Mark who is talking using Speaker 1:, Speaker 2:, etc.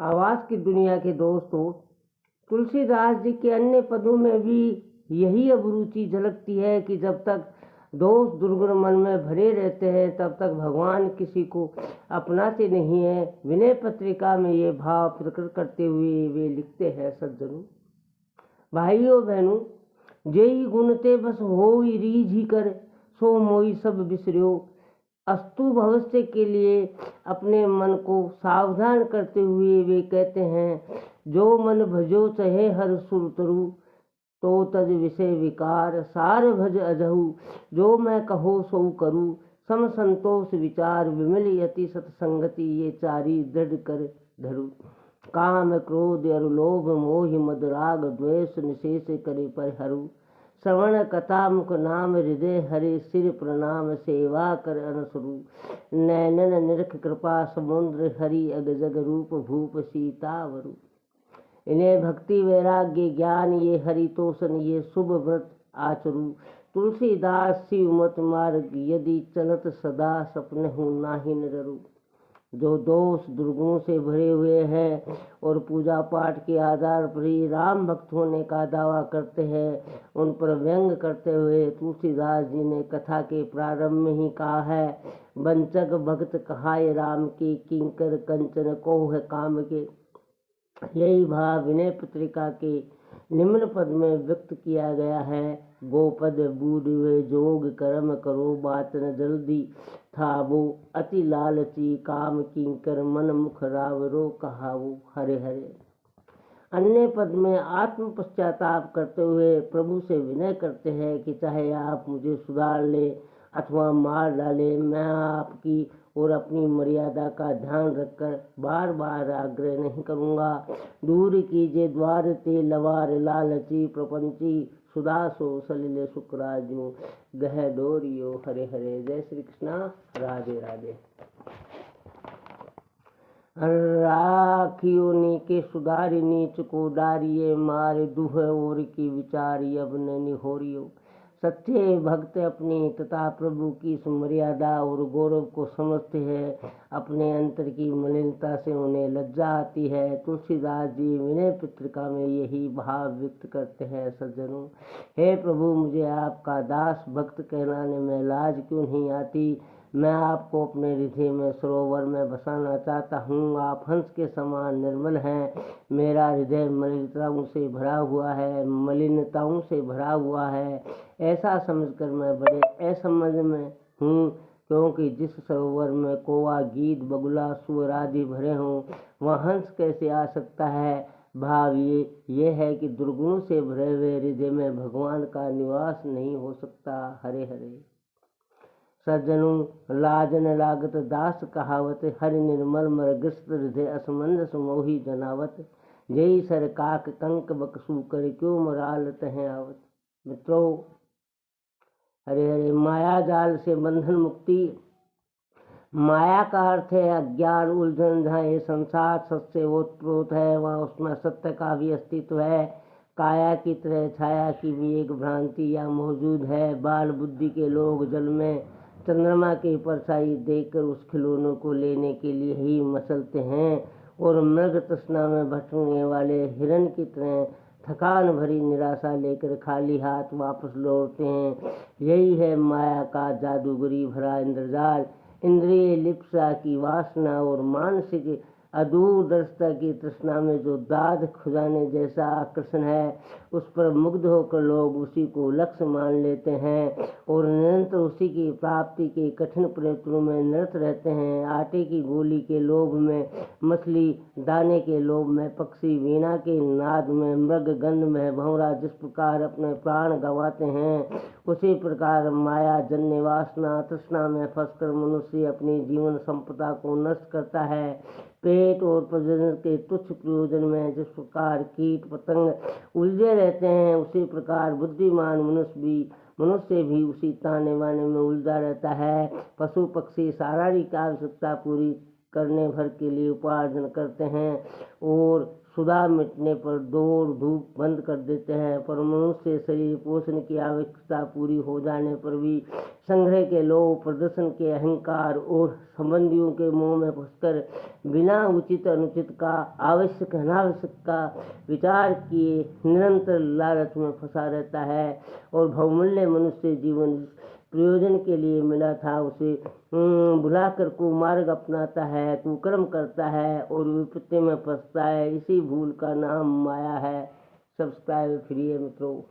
Speaker 1: आवाज़ की दुनिया के दोस्तों, तुलसीदास जी के अन्य पदों में भी यही अभिरुचि झलकती है कि जब तक दोष दुर्गुण मन में भरे रहते हैं तब तक भगवान किसी को अपनाते नहीं है। विनय पत्रिका में ये भाव प्रकट करते हुए वे लिखते हैं, सज्जनों भाइयों बहनों, जेई गुणते बस होई रीझ ही कर, सो मोई सब बिसर्यो। अस्तु भविष्य के लिए अपने मन को सावधान करते हुए वे कहते हैं, जो मन भजो चहे हर सुर तरु, तो तज विषय विकार सार भज अजहु। जो मैं कहो सो करूँ, सम संतोष विचार विमल यति सत्संगति, ये चारी दृढ़ कर धरु। काम क्रोध और लोभ मोह मद राग द्वेष निशेष करे परिहरु। श्रवण कथा मुख नाम हृदय हरे, सिर प्रणाम सेवा कर अनसरु। नैनन निरख कृपा समुद्र हरि, अग जग रूप भूप सीतावरु। इन्हें भक्ति वैराग्य ज्ञान ये हरितोषण, ये शुभ व्रत आचरु। तुलसीदास शिव मत मार्ग यदि चलत सदा, सपने हूँ नाही निररु। जो दोष दुर्गुणों से भरे हुए हैं और पूजा पाठ के आधार पर ही राम भक्त होने का दावा करते हैं, उन पर व्यंग करते हुए तुलसीदास जी ने कथा के प्रारंभ में ही कहा है, वंचक भक्त कहाय राम के, किंकर कंचन को है काम के। यही भाव विनय पत्रिका के निम्न पद में व्यक्त किया गया है। गोपद बूढ़ वे जोग कर्म करो, बात न जल्दी थावो। अति लालची काम किंकर, मन मुख रावरो कहावो। हरे हरे। अन्य पद में आत्म पश्चाताप करते हुए प्रभु से विनय करते हैं कि चाहे आप मुझे सुधार ले अथवा मार डाले, मैं आपकी और अपनी मर्यादा का ध्यान रखकर बार बार आग्रह नहीं करूँगा। दूर कीजिए द्वार ते लवार, लालची प्रपंची सुधा सो सलिले शुक्राजू। गह डोरियो। हरे हरे। जय श्री कृष्णा। राधे राधे। राखियो नीके सुधारी, नीच को डारिये मारे, दुह और की विचारी अब न निहोरियो। सच्चे भक्त अपनी तथा प्रभु की इस मर्यादा और गौरव को समझते हैं। अपने अंतर की मलिनता से उन्हें लज्जा आती है। तुलसीदास जी विनय पत्रिका में यही भाव व्यक्त करते हैं, सज्जनों हे प्रभु, मुझे आपका दास भक्त कहलाने में लाज क्यों नहीं आती। मैं आपको अपने हृदय में सरोवर में बसाना चाहता हूँ। आप हंस के समान निर्मल हैं। मेरा हृदय मलिनताओं से भरा हुआ है। ऐसा समझकर मैं बड़े असमझ में हूँ, क्योंकि जिस सरोवर में कौवा गीद बगुला सुअर आदि भरे हों, वहाँ हंस कैसे आ सकता है। भाव ये है कि दुर्गुणों से भरे हुए हृदय में भगवान का निवास नहीं हो सकता। हरे हरे। सज्जनों, लाज न लागत दास कहावत, हरि निर्मल मरग्रस्त हृदय असमंजस मोही जनावत। जय सर काक कंक बकसू कर, क्यों मरालत हैं आवत। मित्रों, हरे हरे। माया जाल से बंधन मुक्ति। माया का अर्थ है अज्ञान उलझन। जहाँ ये संसार सत्य ओतप्रोत है, वहाँ उसमें सत्य का भी अस्तित्व है। काया की तरह छाया की भी एक भ्रांति या मौजूद है। बाल बुद्धि के लोग जल में चंद्रमा की परछाई देखकर उस खिलौनों को लेने के लिए ही मचलते हैं, और मृग तृष्णा में भटकने वाले हिरण की तरह थकान भरी निराशा लेकर खाली हाथ वापस लौटते हैं। यही है माया का जादूगरी भरा इंद्रजाल। इंद्रिय लिप्सा की वासना और मानसिक अदूरदर्शिता की तृष्णा में जो दाद खुजाने जैसा आकर्षण है, उस पर मुग्ध होकर लोग उसी को लक्ष्य मान लेते हैं और निरंतर उसी की प्राप्ति के कठिन प्रयत्नों में निरत रहते हैं। आटे की गोली के लोभ में मछली, दाने के लोभ में पक्षी, वीणा के नाद में मृग, गंध में भंवरा जिस प्रकार अपने प्राण गंवाते हैं, उसी प्रकार माया जन्य वासना तृष्णा में फंसकर मनुष्य अपनी जीवन संपदा को नष्ट करता है। पेट और प्रजनन के तुच्छ प्रयोजन में जिस प्रकार कीट पतंग उलझे रहते हैं, उसी प्रकार बुद्धिमान मनुष्य भी उसी ताने बाने में उलझा रहता है। पशु पक्षी शारीरिक आवश्यकता पूरी करने भर के लिए उपार्जन करते हैं और सुधा मिटने पर दौड़ धूप बंद कर देते हैं। पर मनुष्य शरीर पोषण की आवश्यकता पूरी हो जाने पर भी संग्रह के लोभ, प्रदर्शन के अहंकार और संबंधियों के मोह में फंसकर बिना उचित अनुचित का, आवश्यक अनावश्यक का विचार किए निरंतर लालच में फंसा रहता है और बहुमूल्य मनुष्य जीवन प्रयोजन के लिए मिला था उसे भुलाकर कुमार्ग अपनाता है, कुकर्म करता है और विपत्ति में फंसता है। इसी भूल का नाम माया है। सब्सक्राइब फ्री है मित्रों।